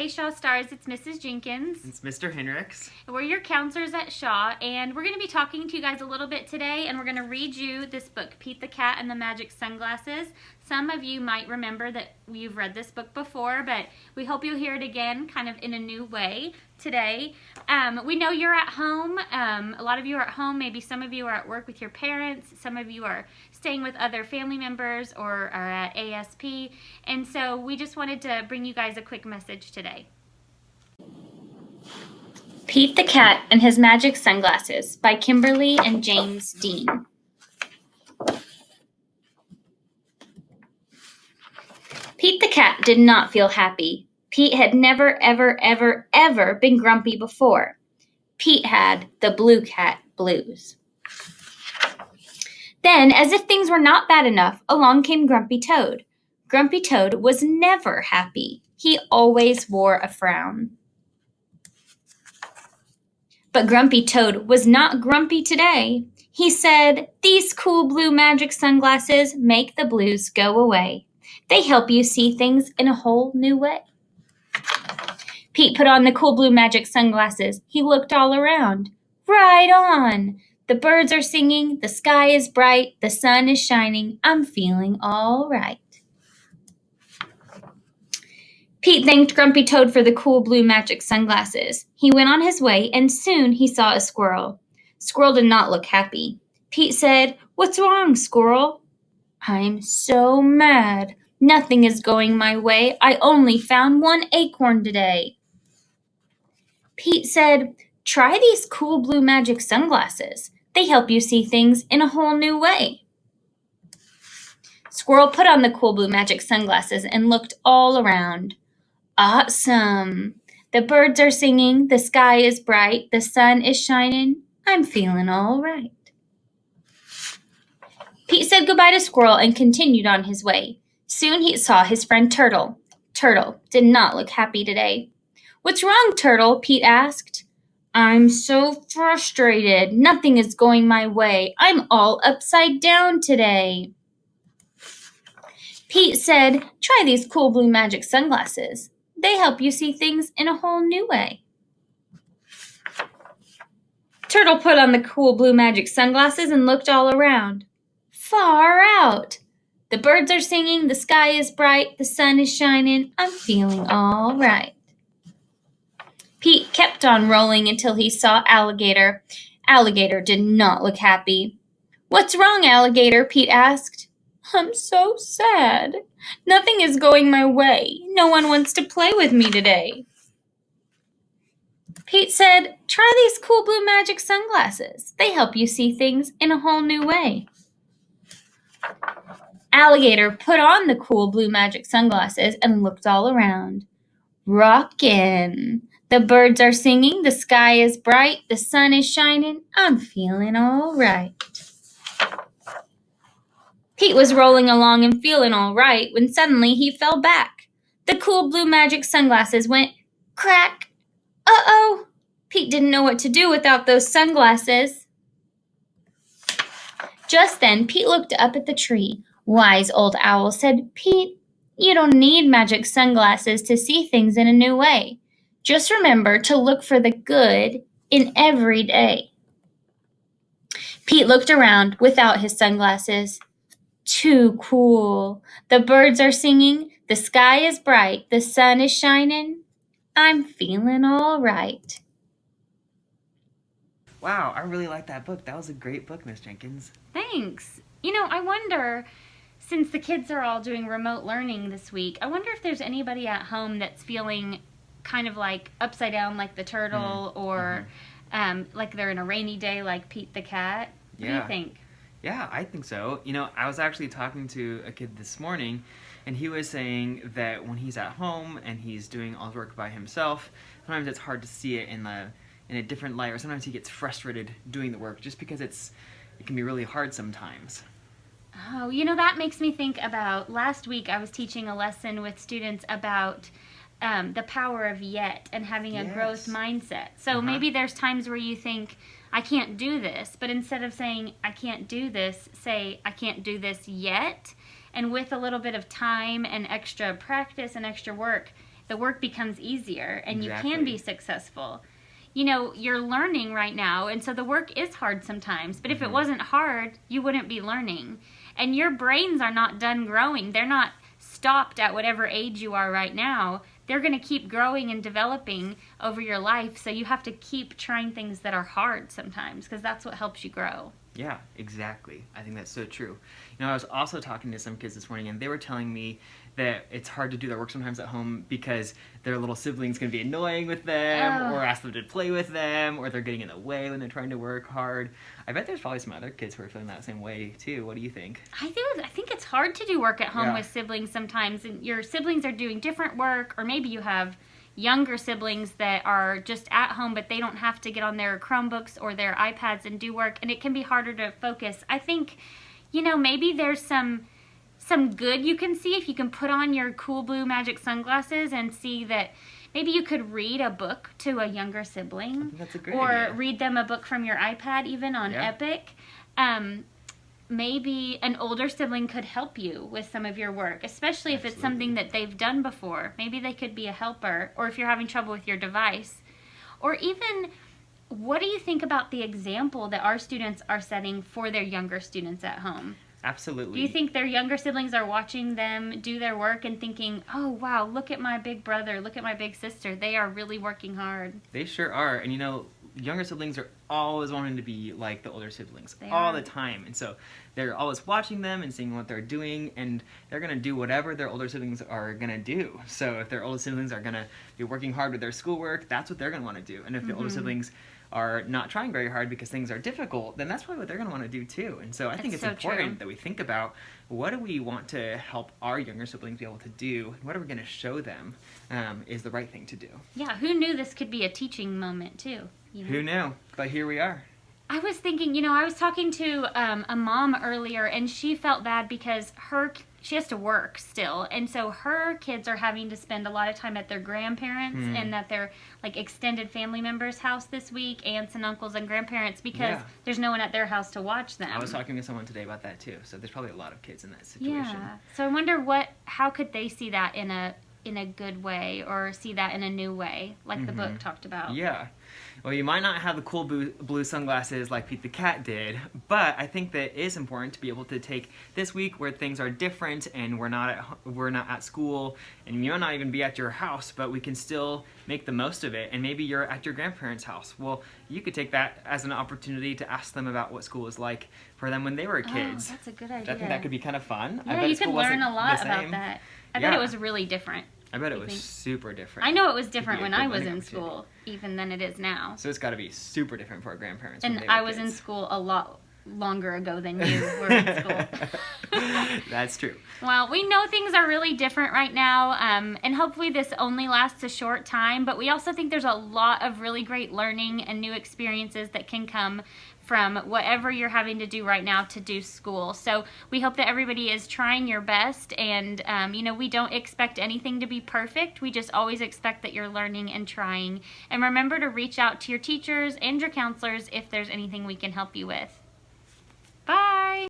Hey Shaw Stars, it's Mrs. Jenkins. It's Mr. Hendricks. We're your counselors at Shaw, and we're going to be talking to you guys a little bit today, and we're going to read you this book, Pete the Cat and the Magic Sunglasses. Some of you might remember that you've read this book before, but we hope you'll hear it again kind of in a new way today. We know you're at home. A lot of you are at home. Maybe some of you are at work with your parents. Some of you are staying with other family members or are at ASP. And so we just wanted to bring you guys a quick message today. Pete the Cat and His Magic Sunglasses by Kimberly and James Dean. Pete the Cat did not feel happy. Pete had never, ever been grumpy before. Pete had the blue cat blues. Then, as if things were not bad enough, along came Grumpy Toad. Grumpy Toad was never happy. He always wore a frown. But Grumpy Toad was not grumpy today. He said, "These cool blue magic sunglasses make the blues go away. They help you see things in a whole new way." Pete put on the cool blue magic sunglasses. He looked all around. Right on! The birds are singing, the sky is bright, the sun is shining. I'm feeling all right. Pete thanked Grumpy Toad for the cool blue magic sunglasses. He went on his way, and soon he saw a squirrel. Squirrel did not look happy. Pete said, "What's wrong, Squirrel?" "I'm so mad. Nothing is going my way. I only found one acorn today." Pete said, "Try these cool blue magic sunglasses. They help you see things in a whole new way." Squirrel put on the cool blue magic sunglasses and looked all around. Awesome! The birds are singing, the sky is bright, the sun is shining. I'm feeling all right. Pete said goodbye to Squirrel and continued on his way. Soon he saw his friend Turtle. Turtle did not look happy today. "What's wrong, Turtle?" Pete asked. "I'm so frustrated. Nothing is going my way. I'm all upside down today." Pete said, "Try these cool blue magic sunglasses. They help you see things in a whole new way." Turtle put on the cool blue magic sunglasses and looked all around. Far out! The birds are singing, the sky is bright, the sun is shining. I'm feeling all right. Pete kept on rolling until he saw Alligator. Alligator did not look happy. "What's wrong, Alligator?" Pete asked. "I'm so sad. Nothing is going my way. No one wants to play with me today." Pete said, "Try these cool blue magic sunglasses. They help you see things in a whole new way." Alligator put on the cool blue magic sunglasses and looked all around. Rockin'. The birds are singing, the sky is bright, the sun is shining. I'm feeling all right. Pete was rolling along and feeling all right when suddenly he fell back. The cool blue magic sunglasses went crack. Uh-oh! Pete didn't know what to do without those sunglasses. Just then, Pete looked up at the tree. Wise old owl said, "Pete, you don't need magic sunglasses to see things in a new way. Just remember to look for the good in every day." Pete looked around without his sunglasses. Too cool. The birds are singing, the sky is bright, the sun is shining. I'm feeling all right. Wow, I really like that book. That was a great book, Miss Jenkins. Thanks. I wonder, since the kids are all doing remote learning this week, I wonder if there's anybody at home that's feeling kind of like upside down like the turtle or like they're in a rainy day like Pete the Cat. What do you think? Yeah, I think so. I was actually talking to a kid this morning, and he was saying that when he's at home and he's doing all his work by himself, sometimes it's hard to see it in a different light, or sometimes he gets frustrated doing the work just because it can be really hard sometimes. Oh, that makes me think about last week I was teaching a lesson with students about the power of yet and having a growth mindset. So maybe there's times where you think, I can't do this, but instead of saying, I can't do this, say, I can't do this yet. And with a little bit of time and extra practice and extra work, the work becomes easier and Exactly. you can be successful. You know, you're learning right now, and so the work is hard sometimes, but if it wasn't hard, you wouldn't be learning. And your brains are not done growing. They're not stopped at whatever age you are right now. They're going to keep growing and developing over your life, so you have to keep trying things that are hard sometimes, because that's what helps you grow. Yeah, exactly. I think that's so true. You know, I was also talking to some kids this morning, and they were telling me that it's hard to do their work sometimes at home because their little siblings can be annoying with them, or ask them to play with them, or they're getting in the way when they're trying to work hard. I bet there's probably some other kids who are feeling that same way too. What do you think? I think it's hard to do work at home Yeah. with siblings sometimes, and your siblings are doing different work, or maybe you have younger siblings that are just at home, but they don't have to get on their Chromebooks or their iPads and do work, and it can be harder to focus. I think, you know, maybe there's some good you can see if you can put on your cool blue magic sunglasses and see that maybe you could read a book to a younger sibling. I think that's a great or idea. read them a book from your iPad even on Yeah. Epic. Maybe an older sibling could help you with some of your work, especially if it's something that they've done before. Maybe they could be a helper, or if you're having trouble with your device. Or even, what do you think about the example that our students are setting for their younger students at home? Absolutely. Do you think their younger siblings are watching them do their work and thinking, oh, wow, look at my big brother, look at my big sister. They are really working hard. They sure are. And you know, younger siblings are always wanting to be like the older siblings They all are. the time. And so they're always watching them and seeing what they're doing, and they're going to do whatever their older siblings are going to do. So if their older siblings are going to be working hard with their schoolwork, that's what they're going to want to do. And if the older siblings are not trying very hard because things are difficult, then that's probably what they're going to want to do too. And so I think it's so important true. that we think about, what do we want to help our younger siblings be able to do? What are we going to show them is the right thing to do? Yeah, who knew this could be a teaching moment too? You know? Who knew? But here we are. I was thinking, you know, I was talking to a mom earlier, and she felt bad because she has to work still, and so her kids are having to spend a lot of time at their grandparents and at their like extended family members' house this week, aunts and uncles and grandparents, because there's no one at their house to watch them. I was talking to someone today about that too. So there's probably a lot of kids in that situation. Yeah. So I wonder how could they see that in a good way, or see that in a new way, like the book talked about. Yeah. Well, you might not have the cool blue sunglasses like Pete the Cat did, but I think that it is important to be able to take this week where things are different and we're not at school, and you might not even be at your house, but we can still make the most of it. And maybe you're at your grandparents' house. Well, you could take that as an opportunity to ask them about what school was like for them when they were kids. Oh, that's a good idea. I think that could be kind of fun. I Yeah, bet you school could learn wasn't a lot the about same. that. I bet it was really different. I bet it You was think? super different. I know it was different Could be when a I good was learning in opportunity. school, even than it is now. So it's got to be super different for our grandparents. when And they were I was in kids. school a lot longer ago than you were in school. That's true. Well, we know things are really different right now, and hopefully this only lasts a short time, but we also think there's a lot of really great learning and new experiences that can come from whatever you're having to do right now to do school. So we hope that everybody is trying your best, and you know, we don't expect anything to be perfect. We just always expect that you're learning and trying. And remember to reach out to your teachers and your counselors if there's anything we can help you with. Bye!